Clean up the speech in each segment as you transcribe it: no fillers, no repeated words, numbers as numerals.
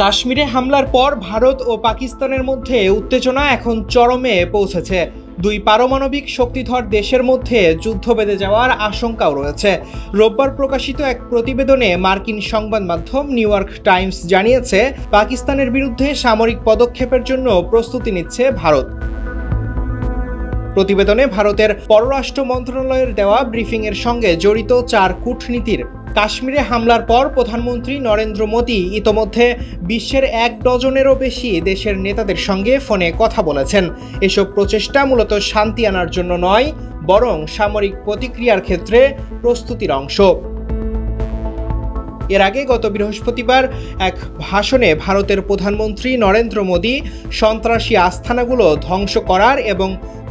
কাশ্মীরে হামলার পর ভারত ও পাকিস্তানের মধ্যে উত্তেজনা এখন চরমে পৌঁছেছে। দুই পারমাণবিক শক্তিধর দেশের মধ্যে যুদ্ধ বেঁধে যাওয়ার আশঙ্কাও রয়েছে। রোববার প্রকাশিত এক প্রতিবেদনে মার্কিন সংবাদ মাধ্যম নিউ ইয়র্ক টাইমস জানিয়েছে, পাকিস্তানের বিরুদ্ধে সামরিক পদক্ষেপের জন্য প্রস্তুতি নিচ্ছে ভারত। প্রতিবেদনে ভারতের পররাষ্ট্র মন্ত্রণালয়ের দেওয়া ব্রিফিংয়ের সঙ্গে জড়িত 4 কূটনীতির কাশ্মীরে হামলার পর প্রধানমন্ত্রী নরেন্দ্র মোদী ইতোমধ্যে বিশ্বের 1 ডজনেরও বেশি দেশের নেতাদের সঙ্গে ফোনে কথা বলেছেন। এসব প্রচেষ্টা মূলত শান্তি আনার জন্য নয়, বরং সামরিক প্রতিক্রিয়ার ক্ষেত্রে প্রস্তুতির অংশ। এর আগে গত বৃহস্পতিবার এক ভাষণে ভারতের প্রধানমন্ত্রী নরেন্দ্র মোদী সন্ত্রাসী আস্তানাগুলো ধ্বংস করার এবং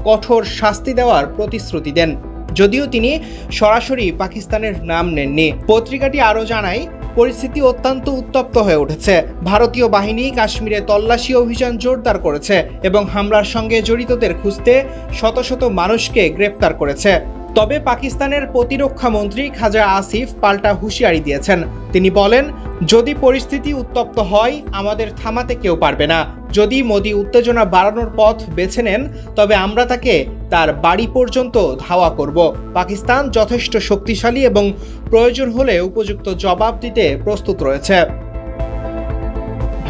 কঠোর শাস্তি দেওয়ার প্রতিশ্রুতি দেন, যদিও তিনি সরাসরি পাকিস্তানের নাম নেননি। পত্রিকাটি আরও জানায়, পরিস্থিতি অত্যন্ত উত্তপ্ত হয়ে উঠেছে। ভারতীয় বাহিনী কাশ্মীরে তল্লাশি অভিযান জোরদার করেছে এবং হামলার সঙ্গে জড়িতদের খুঁজতে শত শত মানুষকে গ্রেপ্তার করেছে। তবে পাকিস্তানের প্রতিরক্ষা মন্ত্রী খাজা আসিফ পাল্টা হুঁশিয়ারি দিয়েছেন। তিনি বলেন, যদি পরিস্থিতি উত্তপ্ত হয়, আমাদের থামাতে কেউ পারবে না। যদি মোদি উত্তেজনা বাড়ানোর পথ বেছে নেন, তবে আমরা তাকে তার বাড়ি পর্যন্ত ধাওয়া করব। পাকিস্তান যথেষ্ট শক্তিশালী এবং প্রয়োজন হলে উপযুক্ত জবাব দিতে প্রস্তুত রয়েছে।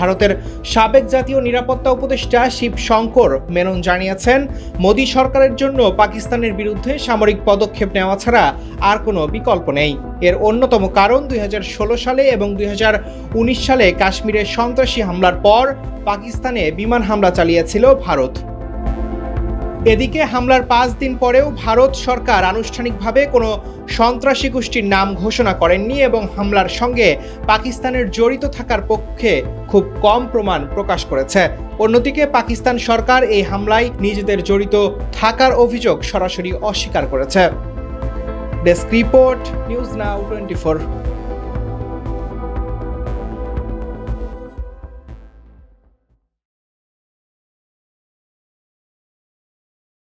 ভারতের সাবেক জাতীয় নিরাপত্তা উপদেষ্টা শিব শঙ্কর মেনন জানিয়েছেন, মোদী সরকারের জন্য পাকিস্তানের বিরুদ্ধে সামরিক পদক্ষেপ নেওয়া ছাড়া আর কোনো বিকল্প নেই। এর অন্যতম কারণ 2016 সালে এবং 2019 সালে কাশ্মীরে সন্ত্রাসী হামলার পর পাকিস্তানে বিমান হামলা চালিয়েছিল ভারত। এদিকে হামলার 5 দিন পরেও ভারত সরকার আনুষ্ঠানিকভাবে কোনো সন্ত্রাসী গোষ্ঠীর নাম ঘোষণা করেননি এবং হামলার সঙ্গে পাকিস্তানের জড়িত থাকার পক্ষে খুব কম প্রমাণ প্রকাশ করেছে। অন্যদিকে পাকিস্তান সরকার এই হামলায় নিজেদের জড়িত থাকার অভিযোগ সরাসরি অস্বীকার করেছে। Desk report, news now 24।